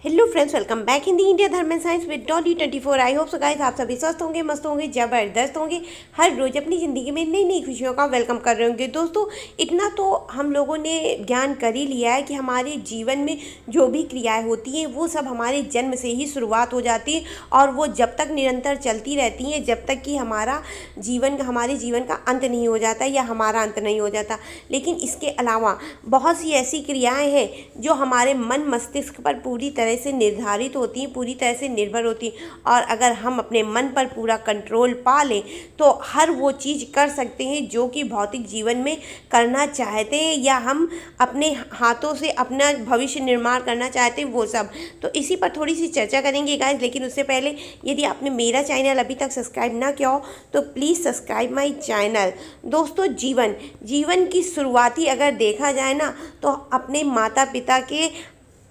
Hello friends, welcome back Hindi India Dharma and science with Dolly 24। I hope so guys आप सभी स्वस्थ होंगे, मस्त होंगे, जबरदस्त होंगे। हर रोज अपनी ज़िंदगी में नई नई खुशियों का वेलकम कर रहे होंगे। दोस्तों, इतना तो हम लोगों ने ज्ञान कर ही लिया है कि हमारे जीवन में जो भी क्रियाएं होती हैं वो सब हमारे जन्म से ही शुरुआत हो जाती है और वो जब तक निरंतर चलती रहती हैं, जब तक कि हमारे जीवन का अंत नहीं हो जाता या हमारा अंत नहीं हो जाता। लेकिन इसके अलावा बहुत सी ऐसी क्रियाएँ हैं जो हमारे मन मस्तिष्क पर पूरी तरह से निर्धारित होती हैं, पूरी तरह से निर्भर होती हैं। और अगर हम अपने मन पर पूरा कंट्रोल पा लें तो हर वो चीज़ कर सकते हैं जो कि भौतिक जीवन में करना चाहते हैं या हम अपने हाथों से अपना भविष्य निर्माण करना चाहते हैं, वो सब। तो इसी पर थोड़ी सी चर्चा करेंगे गाइस। लेकिन उससे पहले यदि आपने मेरा चैनल अभी तक सब्सक्राइब ना किया हो तो प्लीज़ सब्सक्राइब माई चैनल। दोस्तों, जीवन की शुरुआती अगर देखा जाए ना तो अपने माता पिता के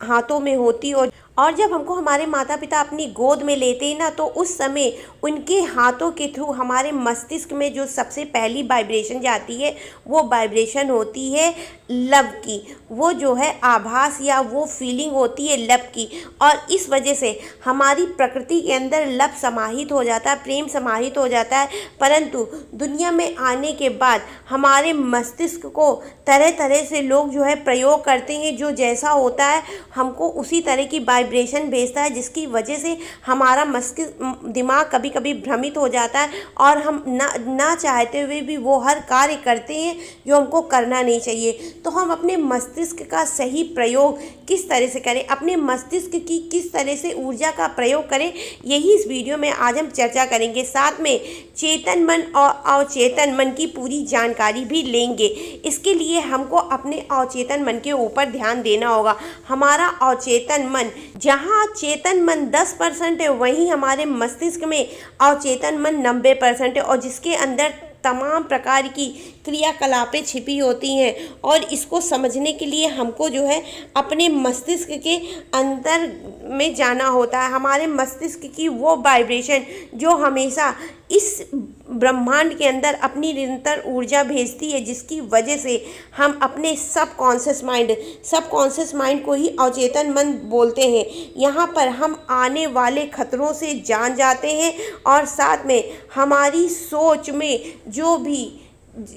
हाथों में होती। और जब हमको हमारे माता पिता अपनी गोद में लेते हैं ना तो उस समय उनके हाथों के थ्रू हमारे मस्तिष्क में जो सबसे पहली वाइब्रेशन जाती है वो वाइब्रेशन होती है लव की। वो जो है आभास या वो फीलिंग होती है लव की। और इस वजह से हमारी प्रकृति के अंदर लव समाहित हो जाता है, प्रेम समाहित हो जाता है। परंतु दुनिया में आने के बाद हमारे मस्तिष्क को तरह तरह से लोग जो है प्रयोग करते हैं, जो जैसा होता है हमको उसी तरह की वाइब्रेशन भेजता है, जिसकी वजह से हमारा मस्तिष्क दिमाग कभी कभी भ्रमित हो जाता है और हम ना चाहते हुए भी वो हर कार्य करते हैं जो हमको करना नहीं चाहिए। तो हम अपने मस्तिष्क का सही प्रयोग किस तरह से करें, अपने मस्तिष्क की किस तरह से ऊर्जा का प्रयोग करें, यही इस वीडियो में आज हम चर्चा करेंगे। साथ में चेतन मन और अवचेतन मन की पूरी जानकारी भी लेंगे। इसके लिए हमको अपने अवचेतन मन के ऊपर ध्यान देना होगा। हमारा अवचेतन मन, जहाँ चेतन मन 10% है वहीं हमारे मस्तिष्क में अवचेतन मन 90% है और जिसके अंदर तमाम प्रकार की क्रियाकलापें छिपी होती हैं। और इसको समझने के लिए हमको जो है अपने मस्तिष्क के अंदर में जाना होता है। हमारे मस्तिष्क की वो वाइब्रेशन जो हमेशा इस ब्रह्मांड के अंदर अपनी निरंतर ऊर्जा भेजती है, जिसकी वजह से हम अपने सबकॉन्शियस माइंड को ही अवचेतन मन बोलते हैं। यहाँ पर हम आने वाले खतरों से जान जाते हैं और साथ में हमारी सोच में जो भी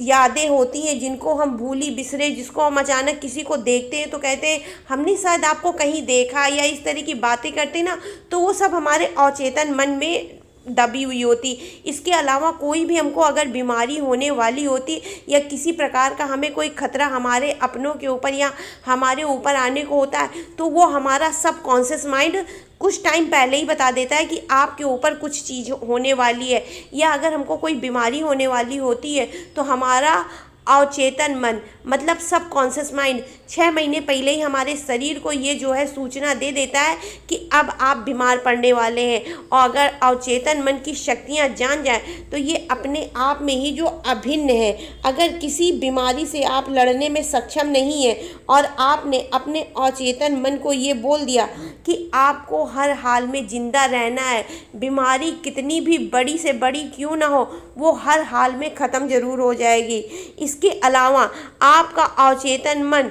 यादें होती हैं जिनको हम भूली बिसरे, जिसको हम अचानक किसी को देखते हैं तो कहते हैं हमने शायद आपको कहीं देखा, या इस तरह की बातें करते हैं ना, तो वो सब हमारे अवचेतन मन में दबी हुई होती। इसके अलावा कोई भी हमको अगर बीमारी होने वाली होती या किसी प्रकार का हमें कोई खतरा हमारे अपनों के ऊपर या हमारे ऊपर आने को होता है तो वो हमारा सबकॉन्शियस माइंड कुछ टाइम पहले ही बता देता है कि आपके ऊपर कुछ चीज़ होने वाली है। या अगर हमको कोई बीमारी होने वाली होती है तो हमारा अवचेतन मन मतलब सबकॉन्शियस माइंड 6 महीने पहले ही हमारे शरीर को ये जो है सूचना दे देता है कि अब आप बीमार पड़ने वाले हैं। और अगर अवचेतन मन की शक्तियाँ जान जाए तो ये अपने आप में ही जो अभिन्न है। अगर किसी बीमारी से आप लड़ने में सक्षम नहीं है और आपने अपने अवचेतन मन को ये बोल दिया कि आपको हर हाल में जिंदा रहना है, बीमारी कितनी भी बड़ी से बड़ी क्यों ना हो वो हर हाल में ख़त्म ज़रूर हो जाएगी। इसके अलावा आपका अवचेतन मन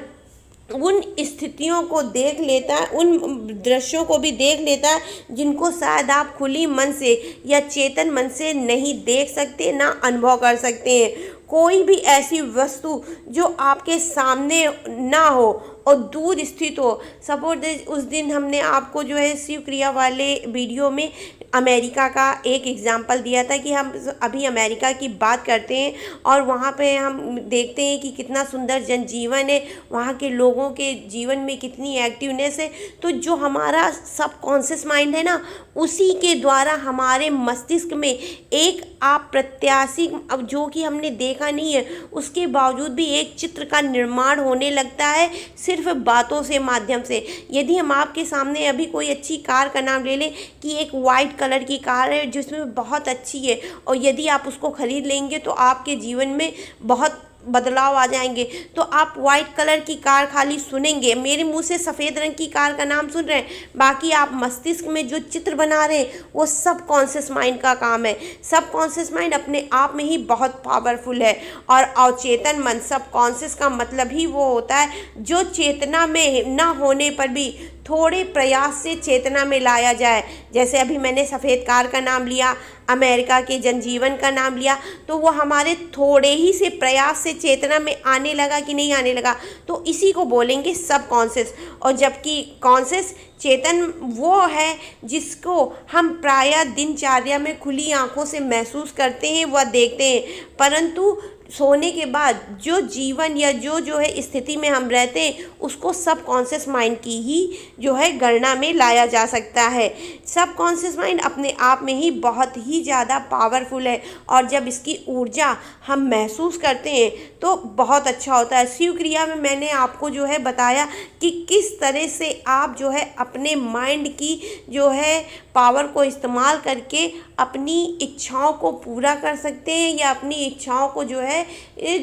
उन स्थितियों को देख लेता है, उन दृश्यों को भी देख लेता है जिनको शायद आप खुली मन से या चेतन मन से नहीं देख सकते, ना अनुभव कर सकते हैं। कोई भी ऐसी वस्तु जो आपके सामने ना हो और दूर स्थित हो। सपोज उस दिन हमने आपको जो है शिव क्रिया वाले वीडियो में अमेरिका का एक एग्जाम्पल दिया था कि हम अभी अमेरिका की बात करते हैं और वहाँ पे हम देखते हैं कि कितना सुंदर जनजीवन है, वहाँ के लोगों के जीवन में कितनी एक्टिवनेस है। तो जो हमारा सबकॉन्शियस माइंड है ना, उसी के द्वारा हमारे मस्तिष्क में एक अप्रत्याशित, अब जो कि हमने देखा नहीं है उसके बावजूद भी एक चित्र का निर्माण होने लगता है सिर्फ बातों से माध्यम से। यदि हम आपके सामने अभी कोई अच्छी कार का नाम ले लें कि एक वाइट कलर की कार है जिसमें बहुत अच्छी है और यदि आप उसको खरीद लेंगे तो आपके जीवन में बहुत बदलाव आ जाएंगे। तो आप वाइट कलर की कार खाली सुनेंगे, मेरे मुंह से सफ़ेद रंग की कार का नाम सुन रहे हैं, बाकी आप मस्तिष्क में जो चित्र बना रहे हैं वो सबकॉन्शियस माइंड का काम है। सबकॉन्शियस माइंड अपने आप में ही बहुत पावरफुल है। और अवचेतन मन, सबकॉन्शियस का मतलब ही वो होता है जो चेतना में ना होने पर भी थोड़े प्रयास से चेतना में लाया जाए। जैसे अभी मैंने सफ़ेद कार का नाम लिया, अमेरिका के जनजीवन का नाम लिया, तो वो हमारे थोड़े ही से प्रयास से चेतना में आने लगा कि नहीं आने लगा, तो इसी को बोलेंगे सब कॉन्शियस। और जबकि कॉन्शियस चेतन वो है जिसको हम प्रायः दिनचर्या में खुली आंखों से महसूस करते हैं व देखते हैं, परंतु सोने के बाद जो जीवन या जो है स्थिति में हम रहते हैं उसको सब कॉन्शियस माइंड की ही जो है गणना में लाया जा सकता है। सब कॉन्शियस माइंड अपने आप में ही बहुत ही ज़्यादा पावरफुल है, और जब इसकी ऊर्जा हम महसूस करते हैं तो बहुत अच्छा होता है। शिव क्रिया में मैंने आपको जो है बताया कि किस तरह से आप जो है अपने माइंड की जो है पावर को इस्तेमाल करके अपनी इच्छाओं को पूरा कर सकते हैं या अपनी इच्छाओं को जो है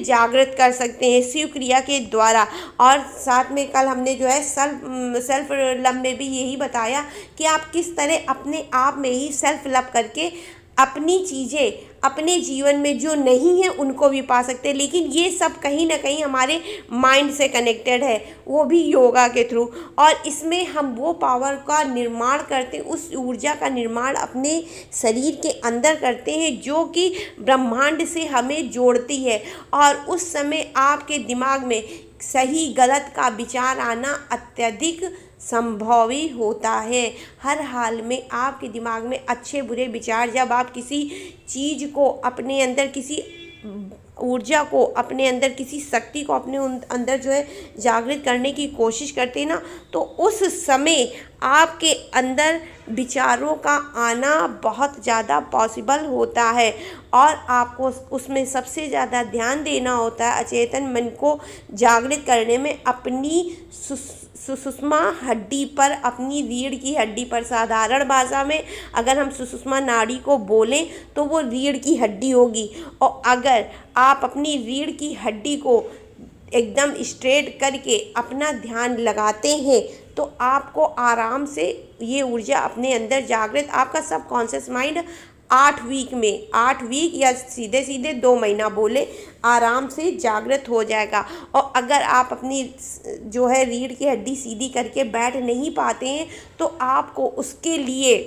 जागृत कर सकते हैं शिव क्रिया के द्वारा। और साथ में कल हमने जो है सेल्फ लव में भी यही बताया कि आप किस तरह अपने आप में ही सेल्फ लव करके अपनी चीज़ें अपने जीवन में जो नहीं है उनको भी पा सकते हैं। लेकिन ये सब कहीं ना कहीं हमारे माइंड से कनेक्टेड है, वो भी योगा के थ्रू। और इसमें हम वो पावर का निर्माण करते हैं, उस ऊर्जा का निर्माण अपने शरीर के अंदर करते हैं जो कि ब्रह्मांड से हमें जोड़ती है। और उस समय आपके दिमाग में सही गलत का विचार आना अत्यधिक संभवी होता है। हर हाल में आपके दिमाग में अच्छे बुरे विचार, जब आप किसी चीज़ को अपने अंदर, किसी ऊर्जा को अपने अंदर, किसी शक्ति को अपने अंदर जो है जागृत करने की कोशिश करते हैं ना, तो उस समय आपके अंदर विचारों का आना बहुत ज़्यादा पॉसिबल होता है। और आपको उसमें सबसे ज़्यादा ध्यान देना होता है अचेतन मन को जागृत करने में अपनी सुषुम्ना हड्डी पर, अपनी रीढ़ की हड्डी पर। साधारण भाषा में अगर हम सुषुम्ना नाड़ी को बोलें तो वो रीढ़ की हड्डी होगी। और अगर आप अपनी रीढ़ की हड्डी को एकदम स्ट्रेट करके अपना ध्यान लगाते हैं तो आपको आराम से ये ऊर्जा अपने अंदर जागृत, आपका सब कॉन्शियस माइंड 8 वीक या सीधे सीधे 2 महीना बोले आराम से जागृत हो जाएगा। और अगर आप अपनी जो है रीढ़ की हड्डी सीधी करके बैठ नहीं पाते हैं तो आपको उसके लिए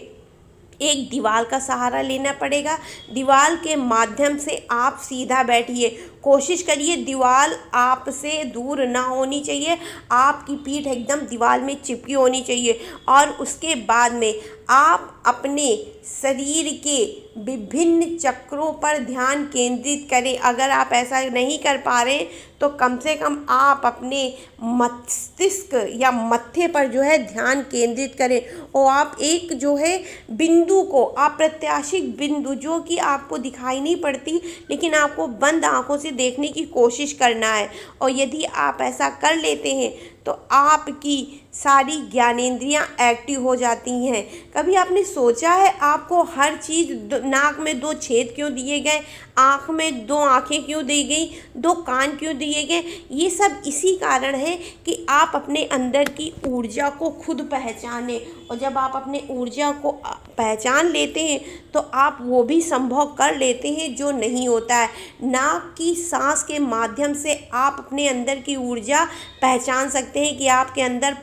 एक दीवार का सहारा लेना पड़ेगा। दीवार के माध्यम से आप सीधा बैठिए, कोशिश करिए दीवार आपसे दूर ना होनी चाहिए, आपकी पीठ एकदम दीवार में चिपकी होनी चाहिए। और उसके बाद में आप अपने शरीर के विभिन्न चक्रों पर ध्यान केंद्रित करें। अगर आप ऐसा नहीं कर पा रहे तो कम से कम आप अपने मस्तिष्क या मत्थे पर जो है ध्यान केंद्रित करें, और आप एक जो है बिंदु को, अप्रत्याशित बिंदु जो कि आपको दिखाई नहीं पड़ती लेकिन आपको बंद आंखों से देखने की कोशिश करना है। और यदि आप ऐसा कर लेते हैं तो आपकी सारी ज्ञानेंद्रियां एक्टिव हो जाती हैं। कभी आपने सोचा है आपको हर चीज़, नाक में 2 छेद क्यों दिए गए, आँख में 2 आँखें क्यों दी गई, 2 कान क्यों दिए गए? ये सब इसी कारण है कि आप अपने अंदर की ऊर्जा को खुद पहचानें। और जब आप अपने ऊर्जा को पहचान लेते हैं तो आप वो भी संभव कर लेते हैं जो नहीं होता है। नाक की सांस के माध्यम से आप अपने अंदर की ऊर्जा पहचान सकते हैं कि आपके अंदर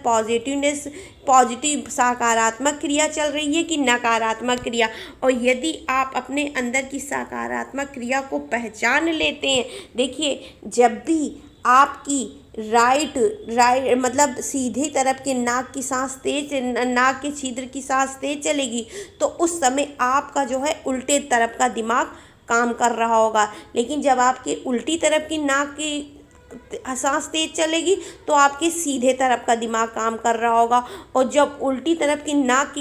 पॉजिटिव सकारात्मक क्रिया चल रही है कि नकारात्मक क्रिया। और यदि आप अपने अंदर की सकारात्मक क्रिया को पहचान लेते हैं, देखिए जब भी आपकी राइट मतलब सीधी तरफ के नाक की सांस तेज, नाक के छिद्र की सांस तेज चलेगी तो उस समय आपका जो है उल्टे तरफ का दिमाग काम कर रहा होगा। लेकिन जब आपके उल्टी तरफ की नाक की सांस तेज चलेगी तो आपके सीधे तरफ का दिमाग काम कर रहा होगा। और जब उल्टी तरफ की नाक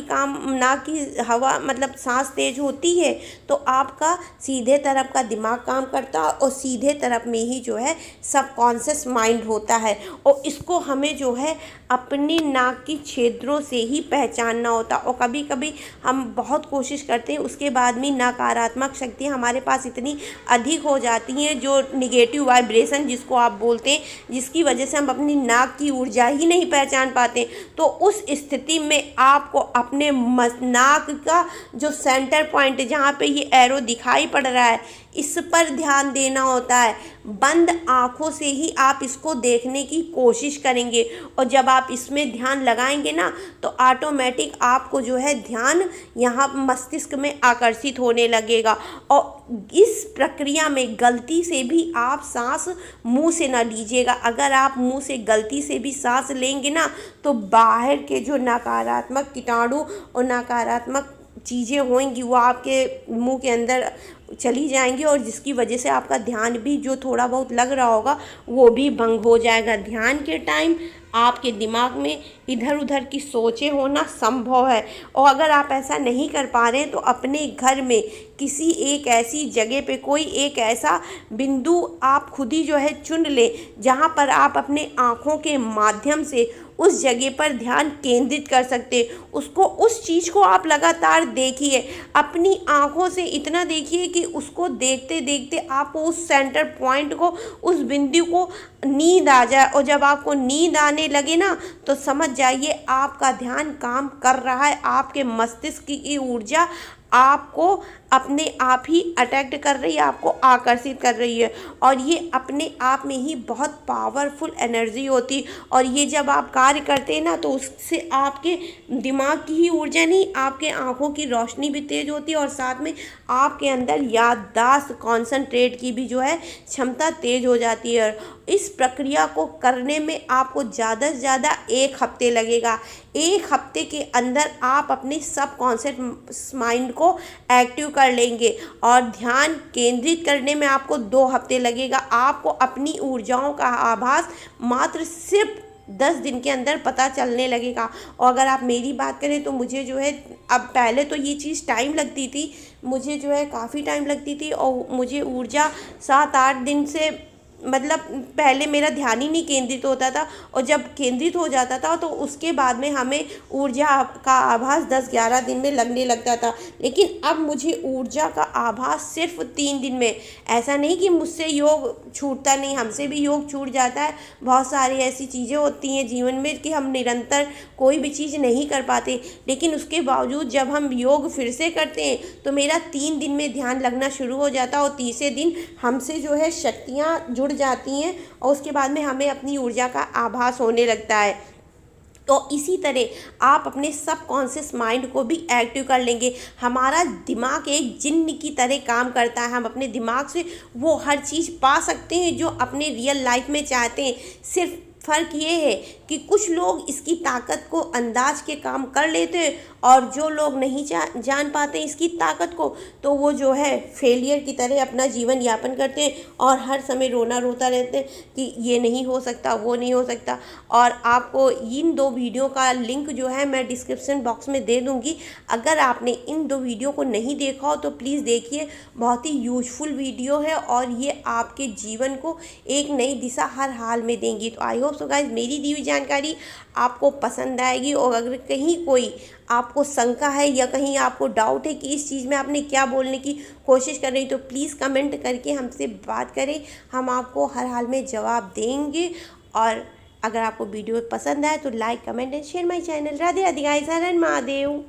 की हवा मतलब सांस तेज होती है तो आपका सीधे तरफ का दिमाग काम करता है, और सीधे तरफ में ही जो है सबकॉन्शियस माइंड होता है। और इसको हमें जो है अपने नाक की छिद्रों से ही पहचानना होता। और कभी कभी हम बहुत कोशिश करते हैं, उसके बाद भी नकारात्मक शक्तियाँ हमारे पास इतनी अधिक हो जाती हैं, जो निगेटिव वाइब्रेशन जिसको आप बोलते हैं, जिसकी वजह से हम अपनी नाक की ऊर्जा ही नहीं पहचान पाते। तो उस स्थिति में आपको अपने नाक का जो सेंटर पॉइंट, जहाँ पे ये एरो दिखाई पड़ रहा है, इस पर ध्यान देना होता है। बंद आँखों से ही आप इसको देखने की कोशिश करेंगे और जब आप इसमें ध्यान लगाएंगे ना तो ऑटोमेटिक आपको जो है ध्यान यहाँ मस्तिष्क में आकर्षित होने लगेगा। और इस प्रक्रिया में गलती से भी आप सांस मुंह से ना लीजिएगा। अगर आप मुंह से गलती से भी सांस लेंगे ना तो बाहर के जो नकारात्मक कीटाणु और नकारात्मक चीज़ें होंगी वो आपके मुंह के अंदर चली जाएंगी और जिसकी वजह से आपका ध्यान भी जो थोड़ा बहुत लग रहा होगा वो भी भंग हो जाएगा। ध्यान के टाइम आपके दिमाग में इधर उधर की सोचें होना संभव है और अगर आप ऐसा नहीं कर पा रहे हैं तो अपने घर में किसी एक ऐसी जगह पे कोई एक ऐसा बिंदु आप खुद ही जो है चुन लें जहाँ पर आप अपने आँखों के माध्यम से उस जगह पर ध्यान केंद्रित कर सकते। उसको उस चीज़ को आप लगातार देखिए, अपनी आँखों से इतना देखिए कि उसको देखते देखते आपको उस सेंटर पॉइंट को, उस बिंदु को नींद आ जाए और जब आपको नींद आने लगे ना तो समझ जाइए आपका ध्यान काम कर रहा है। आपके मस्तिष्क की ऊर्जा आपको अपने आप ही अट्रैक्ट कर रही है, आपको आकर्षित कर रही है और ये अपने आप में ही बहुत पावरफुल एनर्जी होती। और ये जब आप कार्य करते हैं ना तो उससे आपके दिमाग की ही ऊर्जा नहीं, आपके आँखों की रोशनी भी तेज होती है और साथ में आपके अंदर याददाश्त, कॉन्संट्रेट की भी जो है क्षमता तेज हो जाती है। इस प्रक्रिया को करने में आपको ज़्यादा से ज़्यादा 1 हफ्ते लगेगा। 1 हफ्ते के अंदर आप अपने सबकॉन्शियस माइंड को एक्टिव कर लेंगे और ध्यान केंद्रित करने में आपको 2 हफ्ते लगेगा। आपको अपनी ऊर्जाओं का आभास मात्र सिर्फ 10 दिन के अंदर पता चलने लगेगा। और अगर आप मेरी बात करें तो मुझे जो है अब पहले तो ये चीज़ टाइम लगती थी, मुझे जो है काफ़ी टाइम लगती थी और मुझे ऊर्जा 7-8 दिन से मतलब पहले मेरा ध्यान ही नहीं केंद्रित होता था और जब केंद्रित हो जाता था तो उसके बाद में हमें ऊर्जा का आभास 10-11 दिन में लगने लगता था। लेकिन अब मुझे ऊर्जा का आभास सिर्फ 3 दिन में। ऐसा नहीं कि मुझसे योग छूटता नहीं, हमसे भी योग छूट जाता है। बहुत सारी ऐसी चीज़ें होती हैं जीवन में कि हम निरंतर कोई भी चीज़ नहीं कर पाते, लेकिन उसके बावजूद जब हम योग फिर से करते हैं तो मेरा 3 दिन में ध्यान लगना शुरू हो जाता है और तीसरे दिन हमसे जो है शक्तियाँ जुड़ जाती हैं और उसके बाद में हमें अपनी ऊर्जा का आभास होने लगता है। तो इसी तरह आप अपने सबकॉन्शियस माइंड को भी एक्टिव कर लेंगे। हमारा दिमाग एक जिन्न की तरह काम करता है। हम अपने दिमाग से वो हर चीज़ पा सकते हैं जो अपने रियल लाइफ में चाहते हैं। सिर्फ फ़र्क ये है कि कुछ लोग इसकी ताकत को अंदाज के काम कर लेते हैं और जो लोग नहीं जान पाते इसकी ताकत को तो वो जो है फेलियर की तरह अपना जीवन यापन करते हैं और हर समय रोना रोता रहते हैं कि ये नहीं हो सकता, वो नहीं हो सकता। और आपको इन 2 वीडियो का लिंक जो है मैं डिस्क्रिप्शन बॉक्स में दे दूँगी। अगर आपने इन 2 वीडियो को नहीं देखा हो तो प्लीज़ देखिए, बहुत ही यूजफुल वीडियो है और ये आपके जीवन को एक नई दिशा हर हाल में देंगी। तो आई होप सो गाइस मेरी दी हुई जानकारी आपको पसंद आएगी और अगर कहीं कोई आपको शंका है या कहीं आपको डाउट है कि इस चीज़ में आपने क्या बोलने की कोशिश कर रही तो प्लीज़ कमेंट करके हमसे बात करें, हम आपको हर हाल में जवाब देंगे। और अगर आपको वीडियो पसंद आए तो like, comment and share my channel. Radhe Radhe guys, her her Mahadev.